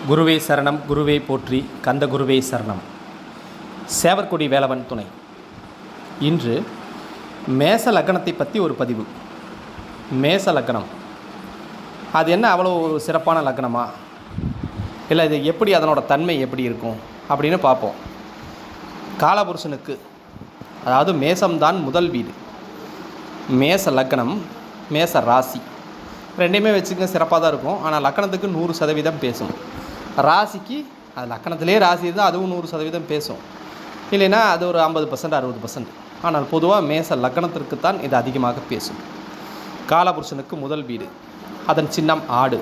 குருவே சரணம், குருவே போற்றி, கந்த குருவே சரணம். சேவற்கொடி வேலவன் துணை. இன்று மேச லக்னத்தை பற்றி ஒரு பதிவு. மேச லக்னம் அது என்ன அவ்வளோ ஒரு சிறப்பான லக்னமா, இல்லை இது எப்படி, அதனோட தன்மை எப்படி இருக்கும் அப்படின்னு பார்ப்போம். காலபுருஷனுக்கு, அதாவது மேசம்தான் முதல் வீடு. மேச லக்னம், மேச ராசி ரெண்டையுமே வச்சுக்க சிறப்பாக தான் இருக்கும். ஆனால் லக்கணத்துக்கு 100% பேசும். ராசிக்கு அது லக்கணத்திலே ராசி இருந்தால் அதுவும் 100% பேசும். இல்லைன்னா அது ஒரு 50% 60%. ஆனால் பொதுவாக மேச லக்கணத்திற்கு தான் இது அதிகமாக பேசும். காலபுருஷனுக்கு முதல் வீடு, அதன் சின்னம் ஆடு.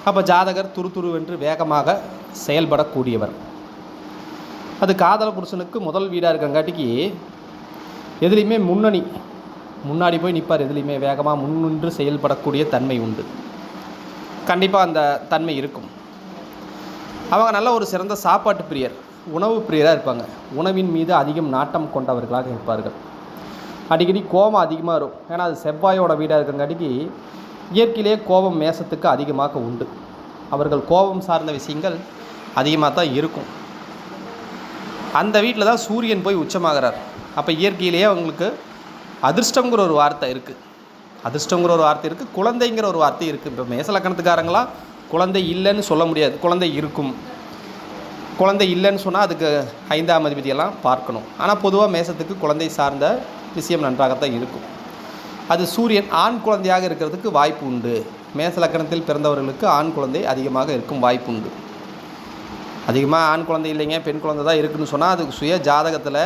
அப்போ ஜாதகர் துருதுருவென்று வேகமாக செயல்படக்கூடியவர். அது காதல புருஷனுக்கு முதல் வீடாக இருக்கங்காட்டிக்கு எதுலேயுமே முன்னாடி போய் நிற்பார். எதுலேயுமே வேகமாக முன்னின்று செயல்படக்கூடிய தன்மை உண்டு. கண்டிப்பாக அந்த தன்மை இருக்கும். அவங்க நல்ல ஒரு சிறந்த சாப்பாட்டு பிரியர், உணவு பிரியராக இருப்பாங்க. உணவின் மீது அதிகம் நாட்டம் கொண்டவர்களாக இருப்பார்கள். அடிக்கடி கோபம் அதிகமாக இருக்கும். ஏன்னா அது செவ்வாயோட வீடாக இருக்கங்காட்டிக்கு இயற்கையிலே கோபம் மேசத்துக்கு அதிகமாக உண்டு. அவர்கள் கோபம் சார்ந்த விஷயங்கள் அதிகமாக தான் இருக்கும். அந்த வீட்டில் தான் சூரியன் போய் உச்சமாகிறார். அப்போ இயற்கையிலேயே அவங்களுக்கு அதிர்ஷ்டங்கிற ஒரு வார்த்தை இருக்குது. குழந்தைங்கிற ஒரு வார்த்தை இருக்குது. இப்போ மேச லக்கணத்துக்காரங்களாம் குழந்தை இல்லைன்னு சொல்ல முடியாது. குழந்தை இருக்கும். குழந்தை இல்லைன்னு சொன்னால் அதுக்கு 5ஆம் அதிபதியெல்லாம் பார்க்கணும். ஆனால் பொதுவாக மேசத்துக்கு குழந்தை சார்ந்த விஷயம் நன்றாகத்தான் இருக்கும். அது சூரியன் ஆண் குழந்தையாக இருக்கிறதுக்கு வாய்ப்பு உண்டு. மேச லக்கணத்தில் பிறந்தவர்களுக்கு ஆண் குழந்தை அதிகமாக இருக்கும் வாய்ப்பு உண்டு. அதிகமாக ஆண் குழந்தை இல்லைங்க, பெண் குழந்தை தான் இருக்குதுன்னு சொன்னால் அதுக்கு சுய ஜாதகத்தில்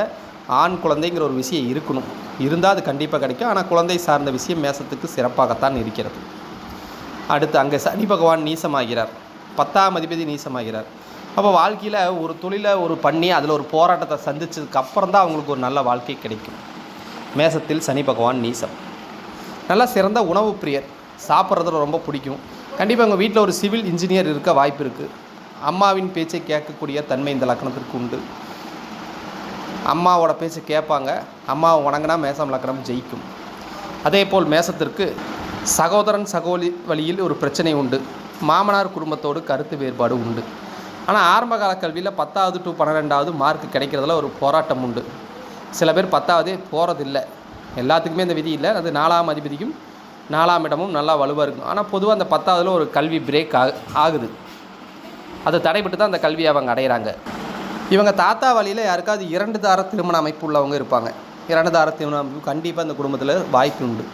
ஆண் குழந்தைங்கிற ஒரு விஷயம் இருக்கணும். இருந்தால் அது கண்டிப்பாக கிடைக்கும். ஆனால் குழந்தை சார்ந்த விஷயம் மேசத்துக்கு சிறப்பாகத்தான் இருக்கிறது. அடுத்து அங்கே சனி பகவான் நீசமாகிறார். 10ஆம் அதிபதி நீசமாகிறார். அப்போ வாழ்க்கையில் ஒரு தொழிலை பண்ணி அதில் ஒரு போராட்டத்தை சந்திச்சதுக்கு அப்புறம் தான் அவங்களுக்கு ஒரு நல்ல வாழ்க்கை கிடைக்கும். மேசத்தில் சனி பகவான் நீசம். நல்லா சிறந்த உணவு பிரியர், சாப்பிட்றதுல ரொம்ப பிடிக்கும். கண்டிப்பாக உங்கள் வீட்டில் ஒரு சிவில் இன்ஜினியர் இருக்க வாய்ப்பு இருக்குது. அம்மாவின் பேச்சை கேட்கக்கூடிய தன்மை இந்த லக்கணத்திற்கு உண்டு. அம்மாவோட பேச்சு கேட்பாங்க. அம்மாவை வணங்கினா மேசம் லக்கணம் ஜெயிக்கும். அதே போல் மேசத்திற்கு சகோதரன் சகோதரி வழியில் ஒரு பிரச்சனை உண்டு. மாமனார் குடும்பத்தோடு கருத்து வேறுபாடு உண்டு. ஆனால் ஆரம்பகால கல்வியில் 10வது to 12வது மார்க் கிடைக்கிறதுல ஒரு போராட்டம் உண்டு. சில பேர் 10வதே போகிறதில்லை. எல்லாத்துக்குமே இந்த விதி இல்லை. அது 4ஆம் அதிபதிக்கும் 4ஆம் இடமும் நல்லா வலுவாக இருக்கும். ஆனால் பொதுவாக அந்த 10வதில் ஒரு கல்வி பிரேக் ஆகுது. அதை தடைபட்டு தான் அந்த கல்வியை அவங்க அடைகிறாங்க. இவங்க தாத்தா வழியில் யாருக்காவது 2 தார திருமண அமைப்பு உள்ளவங்க இருப்பாங்க. 2 தார திருமண அமைப்பு கண்டிப்பாக இந்த குடும்பத்தில் வாய்ப்பு உண்டு.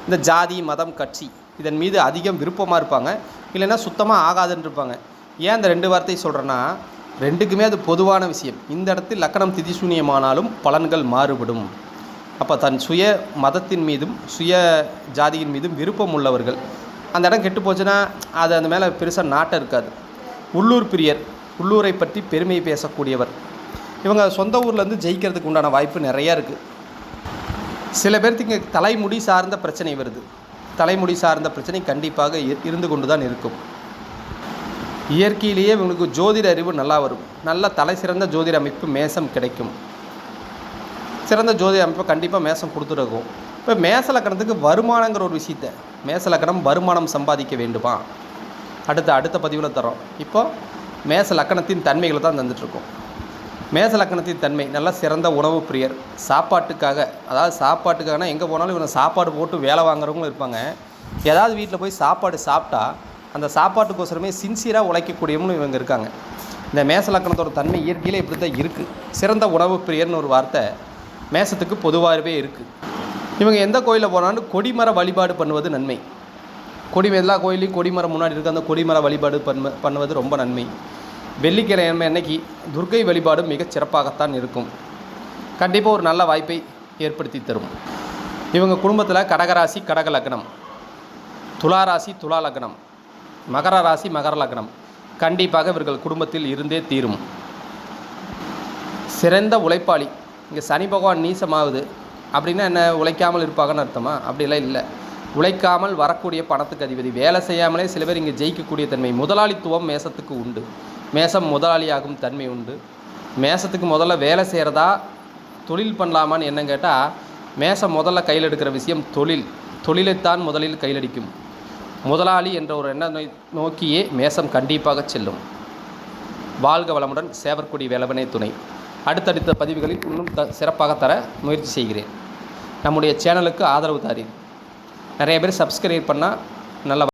இந்த ஜாதி, மதம், கட்சி இதன் மீது அதிகம் விருப்பமாக இருப்பாங்க. இல்லைன்னா சுத்தமாக ஆகாதுன்னு இருப்பாங்க. ஏன் இந்த 2 வார்த்தை சொல்கிறேன்னா, 2க்குமே அது பொதுவான விஷயம். இந்த இடத்தில் லக்கணம் திதிசூன்யமானாலும் பலன்கள் மாறுபடும். அப்போ தன் சுய மதத்தின் மீதும் சுய ஜாதியின் மீதும் விருப்பம் உள்ளவர்கள் அந்த இடம் கெட்டு போச்சுன்னா அது அந்த மேலே பெருசாக நாட்டம் இருக்காது. உள்ளூர் பிரியர், உள்ளூரை பற்றி பெருமையை பேசக்கூடியவர். இவங்க சொந்த ஊர்லேருந்து ஜெயிக்கிறதுக்கு உண்டான வாய்ப்பு நிறையா இருக்குது. சில பேர்த்துக்கு இங்கே தலைமுடி சார்ந்த பிரச்சனை வருது. தலைமுடி சார்ந்த பிரச்சனை கண்டிப்பாக இருந்து கொண்டு தான் இருக்கும். இயற்கையிலேயே இவங்களுக்கு ஜோதிட அறிவு நல்லா வரும். நல்ல தலை சிறந்த ஜோதிட அமைப்பு மேசம் கிடைக்கும். சிறந்த ஜோதிட அமைப்பை கண்டிப்பாக மேசம் கொடுத்துருக்கும். இப்போ மேச லக்கணத்துக்கு வருமானங்கிற ஒரு விஷயத்தை, மேச லக்கணம் வருமானம் சம்பாதிக்க வேண்டுமா, அடுத்த பதிவில் தரோம். இப்போ மேச லக்கணத்தின் தன்மைகளை தான் தந்துட்டுருக்கோம். மேச லக்கணத்தின் தன்மை நல்ல சிறந்த உணவு பிரியர். சாப்பாட்டுக்காகனா எங்கே போனாலும் இவங்க சாப்பாடு போட்டு வேலை வாங்குறவங்களும் இருப்பாங்க. ஏதாவது வீட்டில் போய் சாப்பாடு சாப்பிட்டா அந்த சாப்பாட்டுக்கோசரமே சின்சியராக உழைக்கக்கூடியவங்களும் இவங்க இருக்காங்க. இந்த மேச லக்கணத்தோட தன்மை இயற்கையில் இப்படி தான் இருக்குது. சிறந்த உணவு பிரியர்னு ஒரு வார்த்தை மேசத்துக்கு பொதுவாகவே இருக்குது. இவங்க எந்த கோயிலில் போனாலும் கொடிமர வழிபாடு பண்ணுவது நன்மை. எல்லா கோயிலையும் கொடிமரம் முன்னாடி இருக்க அந்த கொடிமர வழிபாடு பண்ணுவது ரொம்ப நன்மை. வெள்ளிக்கிழமை அன்னைக்கு துர்க்கை வழிபாடு மிகச் சிறப்பாகத்தான் இருக்கும். கண்டிப்பாக ஒரு நல்ல வாய்ப்பை ஏற்படுத்தி தரும். இவங்க குடும்பத்தில் கடகராசி கடக லக்னம், துளாராசி துலா லக்னம், மகர ராசி மகர லக்னம் கண்டிப்பாக இவர்கள் குடும்பத்தில் இருந்தே தீரும். சிறந்த உழைப்பாளி. இங்கே சனி பகவான் நீசமாகுது அப்படின்னா என்ன, உழைக்காமல் இருப்பாங்கன்னு அர்த்தமா? அப்படிலாம் இல்லை. உழைக்காமல் வரக்கூடிய பணத்துக்கு அதிபதி. வேலை செய்யாமலே சில பேர் இங்கே ஜெயிக்கக்கூடிய தன்மை. முதலாளித்துவம் மேசத்துக்கு உண்டு. மேசம் முதலாளியாகும் தன்மை உண்டு. மேசத்துக்கு முதல்ல வேலை செய்கிறதா தொழில் பண்ணலாமான்னு என்ன கேட்டால், மேசம் முதல்ல கையில் எடுக்கிற விஷயம் தொழிலைத்தான் முதலில் கையிலடிக்கும். முதலாளி என்ற ஒரு எண்ண நோக்கியே மேசம் கண்டிப்பாக செல்லும். வாழ்க வளமுடன். சேவற்கொடி வேலவனே துணை. அடுத்தடுத்த பதிவுகளில் இன்னும் சிறப்பாக தர முயற்சி செய்கிறேன். நம்முடைய சேனலுக்கு ஆதரவு தாரீர். நிறைய பேர் சப்ஸ்கிரைப் பண்ணால் நல்ல